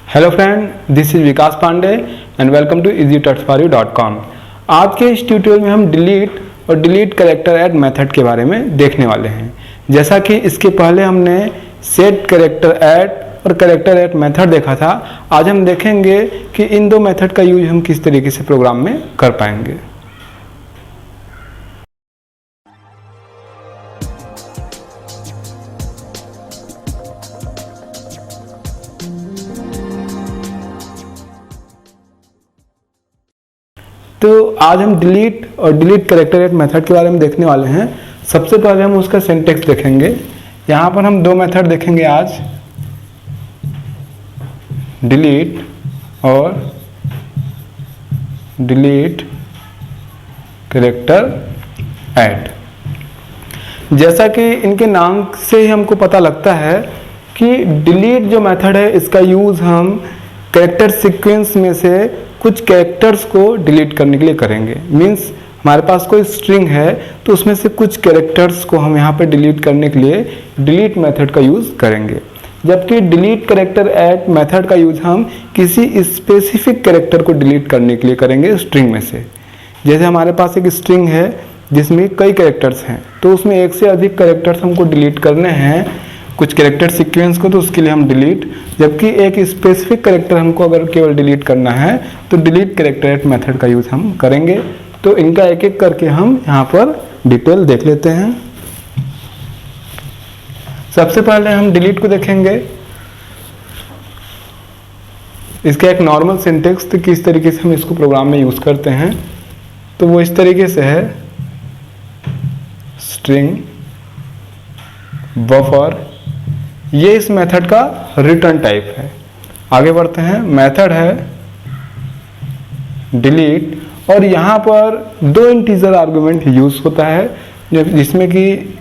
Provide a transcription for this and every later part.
Hello friend, this is Vikas Pande and welcome to easytutsforyou.com। आज के इस ट्यूटोरियल में हम डिलीट और डिलीट कैरेक्टर ऐड मेथड के बारे में देखने वाले हैं। जैसा कि इसके पहले हमने सेट कैरेक्टर ऐड और कैरेक्टर ऐड मेथड देखा था, आज हम देखेंगे कि इन दो मेथड का यूज हम किस तरीके से प्रोग्राम में कर पाएंगे। तो आज हम डिलीट और डिलीट कैरेक्टर ऐड मेथड के बारे में देखने वाले हैं। सबसे पहले हम उसका सिंटैक्स देखेंगे। यहाँ पर हम दो मेथड देखेंगे आज, डिलीट और डिलीट कैरेक्टर ऐड। जैसा कि इनके नाम से ही हमको पता लगता है कि डिलीट जो मेथड है इसका यूज़ हम कैरेक्टर सीक्वेंस में से कुछ कैरेक्टर्स को डिलीट करने के लिए करेंगे। मीन्स हमारे पास कोई स्ट्रिंग है तो उसमें से कुछ कैरेक्टर्स को हम यहाँ पे डिलीट करने के लिए डिलीट मेथड का यूज़ करेंगे। जबकि डिलीट कैरेक्टर ऐड मेथड का यूज़ हम किसी स्पेसिफिक कैरेक्टर को डिलीट करने के लिए करेंगे स्ट्रिंग में से। जैसे हमारे पास एक स्ट्रिंग है जिसमें कई कैरेक्टर्स हैं, तो उसमें एक से अधिक कैरेक्टर्स हमको डिलीट करने हैं कुछ कैरेक्टर सीक्वेंस को, तो उसके लिए हम डिलीट, जबकि एक स्पेसिफिक कैरेक्टर हमको अगर केवल डिलीट करना है तो डिलीट कैरेक्टर ऐड मेथड का यूज़ हम करेंगे। तो इनका एक एक करके हम यहाँ पर डिटेल देख लेते हैं। सबसे पहले हम डिलीट को देखेंगे। इसका एक नॉर्मल सिंटैक्स तो किस तरीके से हम इसको प्रोग्राम में यूज़ करते हैं, तो वो इस तरीके से है, स्ट्रिंग बफर, ये इस मेथड का रिटर्न टाइप है। आगे बढ़ते हैं, मेथड है डिलीट और यहाँ पर दो इंटीजर आर्गुमेंट यूज होता है, जिसमें कि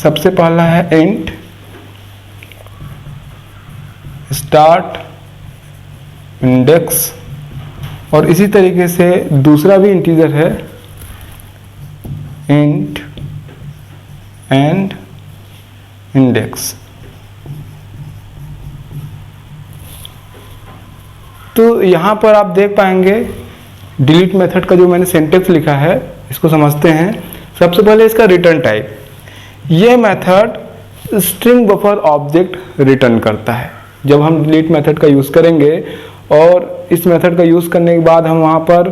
सबसे पहला है इंट स्टार्ट इंडेक्स और इसी तरीके से दूसरा भी इंटीजर है इंट एंड इंडेक्स। तो यहाँ पर आप देख पाएंगे डिलीट मेथड का जो मैंने सिंटैक्स लिखा है, इसको समझते हैं। सबसे पहले इसका रिटर्न टाइप, ये method string buffer object return करता है। जब हम डिलीट मेथड का यूज़ करेंगे और इस मेथड का यूज़ करने के बाद हम वहाँ पर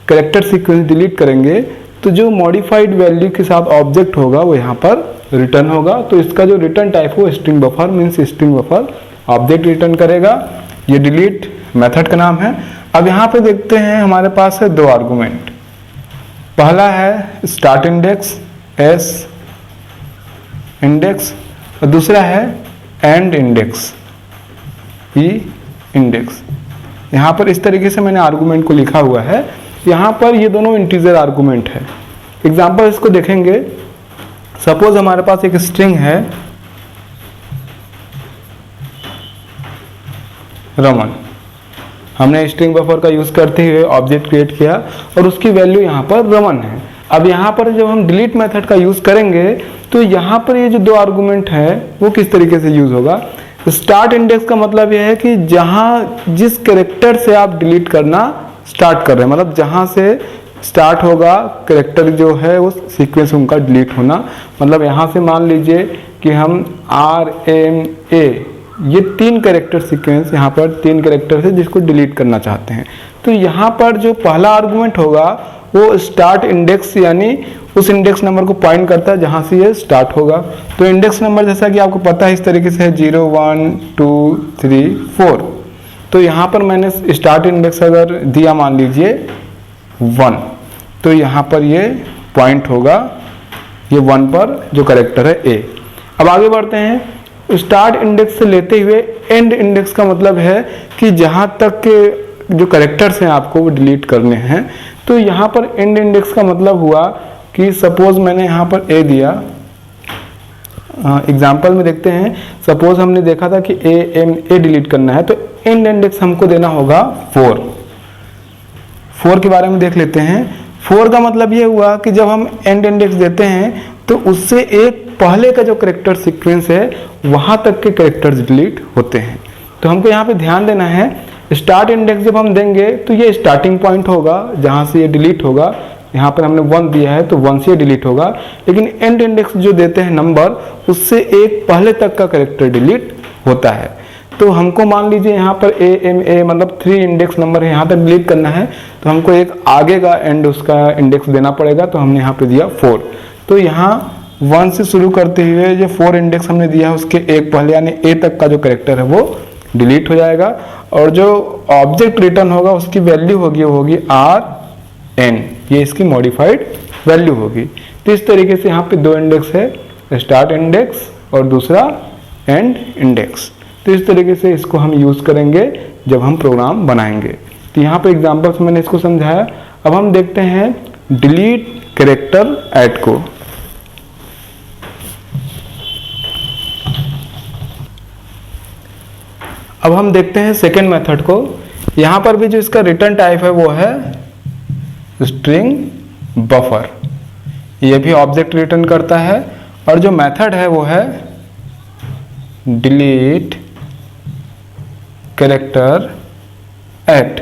कैरेक्टर सीक्वेंस डिलीट करेंगे, तो जो मॉडिफाइड वैल्यू के साथ ऑब्जेक्ट होगा वो यहाँ पर रिटर्न होगा। तो इसका जो रिटर्न टाइप हो string buffer, means string buffer object return करेगा। ये डिलीट मेथड का नाम है। अब यहाँ पे देखते हैं हमारे पास है दो आर्गुमेंट। पहला है स्टार्ट इंडेक्स एस इंडेक्स और दूसरा है एंड इंडेक्स ई इंडेक्स। यहाँ पर इस तरीके से मैंने आर्गुमेंट को लिखा हुआ है। यहाँ पर ये दोनों इंटीजर आर्गुमेंट है। एग्जाम्पल इसको देखेंगे। सपोज हमारे पास एक स्ट्रिंग है रमन, हमने स्ट्रिंग बफर का यूज करते हुए ऑब्जेक्ट क्रिएट किया और उसकी वैल्यू यहाँ पर रमन है। अब यहाँ पर जब हम डिलीट मेथड का यूज करेंगे तो यहाँ पर ये जो दो आर्गुमेंट है वो किस तरीके से यूज होगा। स्टार्ट इंडेक्स का मतलब यह है कि जहाँ जिस कैरेक्टर से आप डिलीट करना स्टार्ट कर रहे हैं, मतलब जहाँ से स्टार्ट होगा कैरेक्टर जो है वो सीक्वेंस उनका डिलीट होना। मतलब यहाँ से मान लीजिए कि हम RMA ये तीन कैरेक्टर सीक्वेंस, यहाँ पर तीन कैरेक्टर है जिसको डिलीट करना चाहते हैं। तो यहाँ पर जो पहला आर्गुमेंट होगा वो स्टार्ट इंडेक्स यानी उस इंडेक्स नंबर को पॉइंट करता है जहाँ से ये स्टार्ट होगा। तो इंडेक्स नंबर जैसा कि आपको पता है इस तरीके से है 0 1 2 3 4। तो यहाँ पर मैंने स्टार्ट इंडेक्स अगर दिया मान लीजिए 1, तो यहाँ पर ये पॉइंट होगा ये 1 पर जो कैरेक्टर है A। अब आगे बढ़ते हैं। स्टार्ट इंडेक्स से लेते हुए एंड इंडेक्स का मतलब है कि जहाँ तक के जो कैरेक्टर्स हैं आपको वो डिलीट करने हैं। तो यहाँ पर एंड इंडेक्स का मतलब हुआ कि सपोज मैंने यहाँ पर A दिया। एग्जाम्पल में देखते हैं, सपोज हमने देखा था कि A डिलीट करना है, तो एंड इंडेक्स हमको देना होगा 4 के बारे में देख लेते हैं। 4 का मतलब ये हुआ कि जब हम एंड इंडेक्स देते हैं तो उससे एक पहले का जो कैरेक्टर सीक्वेंस है वहां तक के कैरेक्टर्स डिलीट होते हैं। तो हमको यहाँ पे ध्यान देना है, स्टार्ट इंडेक्स जब हम देंगे तो ये स्टार्टिंग पॉइंट होगा जहाँ से ये डिलीट होगा। यहाँ पर हमने 1 दिया है तो 1 से डिलीट होगा, लेकिन एंड इंडेक्स जो देते हैं नंबर, उससे एक पहले तक का कैरेक्टर डिलीट होता है। तो हमको मान लीजिए यहाँ पर AMA मतलब 3 इंडेक्स नंबर है, यहाँ तक डिलीट करना है, तो हमको एक आगे का एंड उसका इंडेक्स देना पड़ेगा। तो हमने यहाँ पे दिया 4। तो यहाँ 1 से शुरू करते हुए जो 4 इंडेक्स हमने दिया है उसके एक पहले यानी A तक का जो कैरेक्टर है वो डिलीट हो जाएगा, और जो ऑब्जेक्ट रिटर्न होगा उसकी वैल्यू होगी RN, ये इसकी मॉडिफाइड वैल्यू होगी। तो इस तरीके से यहाँ पे 2 इंडेक्स है, स्टार्ट इंडेक्स और दूसरा एंड इंडेक्स। तो इस तरीके से इसको हम यूज़ करेंगे जब हम प्रोग्राम बनाएंगे। तो यहाँ पे एग्जांपल्स मैंने इसको समझाया। अब हम देखते हैं डिलीट कैरेक्टर ऐड को। अब हम देखते हैं सेकेंड मेथड को। यहाँ पर भी जो इसका रिटर्न टाइप है वो है स्ट्रिंग बफर। ये भी ऑब्जेक्ट रिटर्न करता है, और जो मेथड है वो है डिलीट कैरेक्टर एट।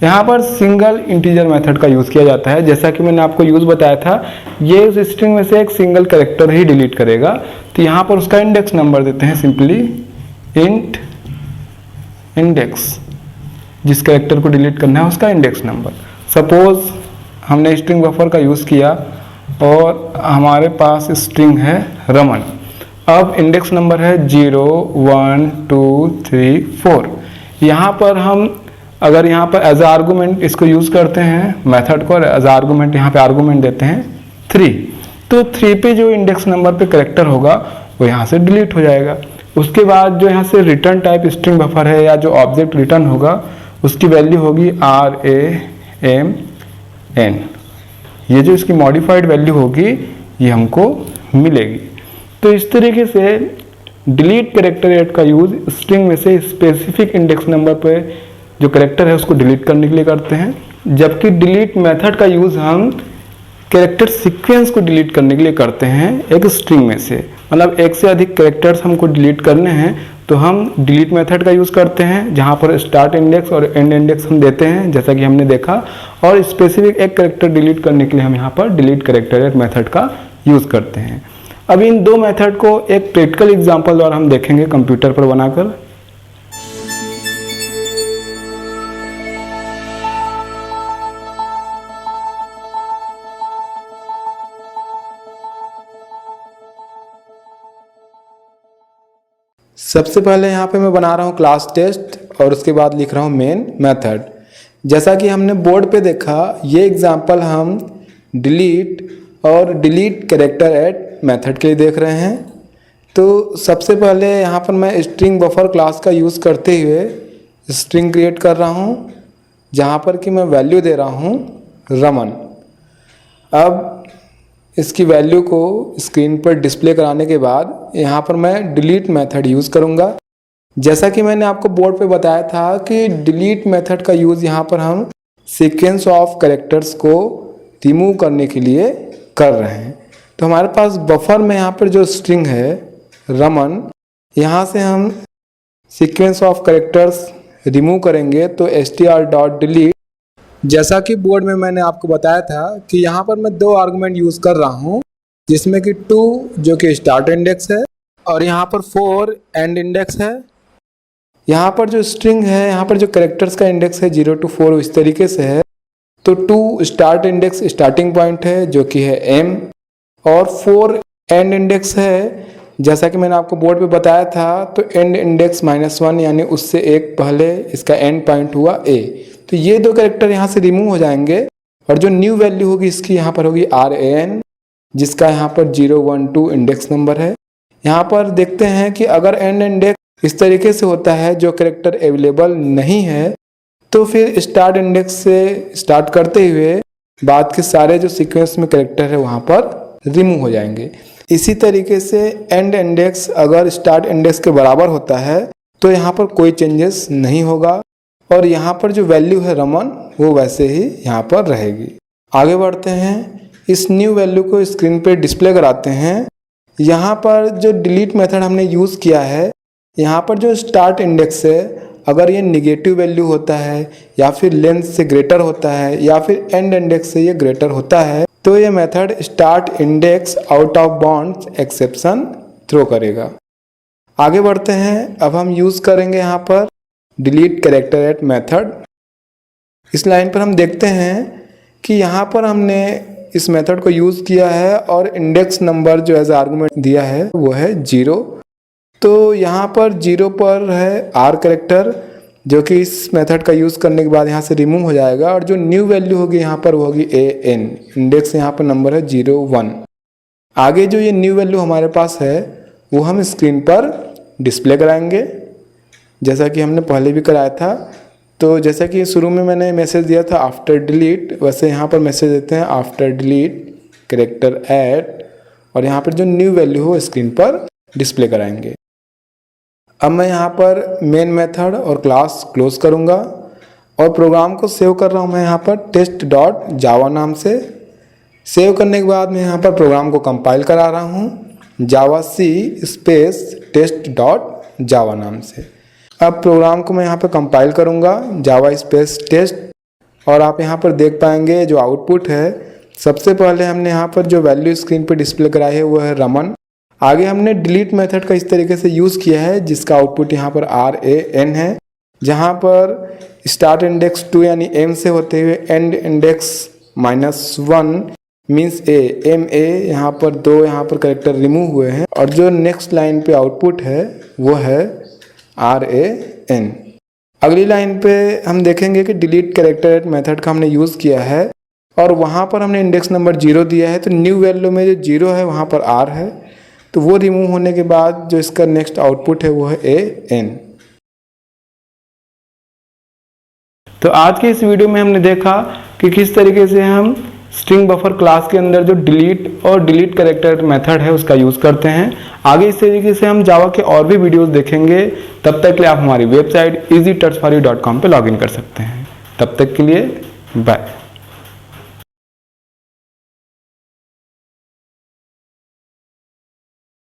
यहाँ पर सिंगल इंटीजर मेथड का यूज़ किया जाता है। जैसा कि मैंने आपको यूज़ बताया था, ये उस स्ट्रिंग में से एक सिंगल कैरेक्टर ही डिलीट करेगा। तो यहाँ पर उसका इंडेक्स नंबर देते हैं सिंपली इंट इंडेक्स, जिस कैरेक्टर को डिलीट करना है उसका इंडेक्स नंबर। सपोज हमने स्ट्रिंग बफर का यूज़ किया और हमारे पास स्ट्रिंग है रमन। अब इंडेक्स नंबर है 0 1 2 3 4। यहाँ पर हम अगर यहाँ पर एज आर्गूमेंट इसको यूज़ करते हैं मेथड को, एज आर्गूमेंट यहाँ पे आर्गूमेंट देते हैं 3, तो 3 पे जो इंडेक्स नंबर पे कैरेक्टर होगा वो यहाँ से डिलीट हो जाएगा। उसके बाद जो यहाँ से रिटर्न टाइप स्ट्रिंग बफर है या जो ऑब्जेक्ट रिटर्न होगा उसकी वैल्यू होगी RAMN। ये जो इसकी मॉडिफाइड वैल्यू होगी ये हमको मिलेगी। तो इस तरीके से डिलीट कैरेक्टर ऐड का यूज़ स्ट्रिंग में से स्पेसिफिक इंडेक्स नंबर पे जो कैरेक्टर है उसको डिलीट करने के लिए करते हैं, जबकि डिलीट मेथड का यूज़ हम कैरेक्टर सीक्वेंस को डिलीट करने के लिए करते हैं एक स्ट्रिंग में से। मतलब एक से अधिक कैरेक्टर्स हमको डिलीट करने हैं तो हम डिलीट मेथड का यूज़ करते हैं, जहाँ पर स्टार्ट इंडेक्स और एंड इंडेक्स हम देते हैं जैसा कि हमने देखा, और स्पेसिफिक एक कैरेक्टर डिलीट करने के लिए हम यहाँ पर डिलीट कैरेक्टर ऐड मेथड का यूज़ करते हैं। अब इन 2 मेथड को एक प्रैक्टिकल एग्जांपल द्वारा हम देखेंगे कंप्यूटर पर बनाकर। सबसे पहले यहाँ पे मैं बना रहा हूँ क्लास टेस्ट और उसके बाद लिख रहा हूँ मेन मेथड। जैसा कि हमने बोर्ड पे देखा, ये एग्जांपल हम डिलीट और डिलीट कैरेक्टर ऐड मेथड के लिए देख रहे हैं। तो सबसे पहले यहाँ पर मैं स्ट्रिंग बफर क्लास का यूज़ करते हुए स्ट्रिंग क्रिएट कर रहा हूँ, जहाँ पर कि मैं वैल्यू दे रहा हूँ रमन। अब इसकी वैल्यू को स्क्रीन पर डिस्प्ले कराने के बाद यहाँ पर मैं डिलीट मेथड यूज़ करूँगा। जैसा कि मैंने आपको बोर्ड पे बताया था कि डिलीट मेथड का यूज़ यहाँ पर हम सीक्वेंस ऑफ कैरेक्टर्स को रिमूव करने के लिए कर रहे हैं। तो हमारे पास बफर में यहाँ पर जो स्ट्रिंग है रमन, यहाँ से हम सीक्वेंस ऑफ कैरेक्टर्स रिमूव करेंगे तो str.delete। जैसा कि बोर्ड में मैंने आपको बताया था कि यहाँ पर मैं 2 आर्गुमेंट यूज़ कर रहा हूँ, जिसमें कि 2 जो कि स्टार्ट इंडेक्स है और यहाँ पर 4 एंड इंडेक्स है। यहाँ पर जो स्ट्रिंग है, यहाँ पर जो कैरेक्टर्स का इंडेक्स है 0 to 4 इस तरीके से है। तो 2 स्टार्ट इंडेक्स स्टार्टिंग पॉइंट है जो कि है M, और 4 एंड इंडेक्स है। जैसा कि मैंने आपको बोर्ड पे बताया था, तो एंड इंडेक्स -1 यानी उससे एक पहले इसका एंड पॉइंट हुआ A। तो ये 2 कैरेक्टर यहाँ से रिमूव हो जाएंगे और जो न्यू वैल्यू होगी इसकी यहाँ पर होगी RAN, जिसका यहाँ पर 0 1 2 इंडेक्स नंबर है। यहाँ पर देखते हैं कि अगर एंड इंडेक्स इस तरीके से होता है जो कैरेक्टर अवेलेबल नहीं है, तो फिर स्टार्ट इंडेक्स से स्टार्ट करते हुए बाद के सारे जो सीक्वेंस में कैरेक्टर है वहाँ पर रिमूव हो जाएंगे। इसी तरीके से एंड इंडेक्स अगर स्टार्ट इंडेक्स के बराबर होता है तो यहाँ पर कोई चेंजेस नहीं होगा, और यहाँ पर जो वैल्यू है रमन वो वैसे ही यहाँ पर रहेगी। आगे बढ़ते हैं, इस न्यू वैल्यू को स्क्रीन पे डिस्प्ले कराते हैं। यहाँ पर जो डिलीट मेथड हमने यूज़ किया है यहाँ पर जो स्टार्ट इंडेक्स है, अगर ये निगेटिव वैल्यू होता है या फिर लेंथ से ग्रेटर होता है या फिर एंड इंडेक्स से ये ग्रेटर होता है, तो ये method start index out of bounds exception throw करेगा। आगे बढ़ते हैं। अब हम यूज़ करेंगे यहाँ पर डिलीट कैरेक्टर एट मेथड। इस लाइन पर हम देखते हैं कि यहाँ पर हमने इस मेथड को यूज़ किया है और इंडेक्स नंबर जो एज आर्गुमेंट दिया है वो है 0। तो यहाँ पर 0 पर है आर कैरेक्टर, जो कि इस मेथड का यूज़ करने के बाद यहाँ से रिमूव हो जाएगा, और जो न्यू वैल्यू होगी यहाँ पर वो होगी AN। इंडेक्स यहाँ पर नंबर है 0 1। आगे जो ये न्यू वैल्यू हमारे पास है वो हम स्क्रीन पर डिस्प्ले कराएंगे, जैसा कि हमने पहले भी कराया था। तो जैसा कि शुरू में मैंने मैसेज दिया था आफ्टर डिलीट, वैसे यहाँ पर मैसेज देते हैं आफ्टर डिलीट कैरेक्टर ऐड, और यहाँ पर जो न्यू वैल्यू हो स्क्रीन पर डिस्प्ले कराएंगे। अब मैं यहाँ पर मेन मेथड और क्लास क्लोज करूँगा और प्रोग्राम को सेव कर रहा हूँ मैं यहाँ पर test.java नाम से। सेव करने के बाद मैं यहाँ पर प्रोग्राम को कंपाइल करा रहा हूँ जावा सी स्पेस test.java नाम से। अब प्रोग्राम को मैं यहाँ पर कंपाइल करूँगा जावा स्पेस टेस्ट, और आप यहाँ पर देख पाएंगे जो आउटपुट है, सबसे पहले हमने यहाँ पर जो वैल्यू स्क्रीन पर डिस्प्ले कराई है वो है रमन। आगे हमने डिलीट मेथड का इस तरीके से यूज़ किया है जिसका आउटपुट यहाँ पर RAN है, जहाँ पर स्टार्ट इंडेक्स 2 यानी M से होते हुए and index -1 means A MA, यहाँ पर 2 यहाँ पर कैरेक्टर रिमूव हुए हैं, और जो नेक्स्ट लाइन पे आउटपुट है वो है RAN। अगली लाइन पे हम देखेंगे कि डिलीट कैरेक्टर एट मेथड का हमने यूज़ किया है और वहाँ पर हमने इंडेक्स नंबर 0 दिया है, तो न्यू वैल्यू में जो 0 है वहाँ पर R है, तो वो रिमूव होने के बाद जो इसका नेक्स्ट आउटपुट है वो है AN। तो आज के इस वीडियो में हमने देखा कि किस तरीके से हम स्ट्रिंग बफर क्लास के अंदर जो डिलीट और डिलीट कैरेक्टर मेथड है उसका यूज़ करते हैं। आगे इस तरीके से हम जावा के और भी वीडियोस देखेंगे। तब तक के लिए आप हमारी वेबसाइट easytouchforyou.com पे लॉगिन कर सकते हैं। तब तक के लिए बाय।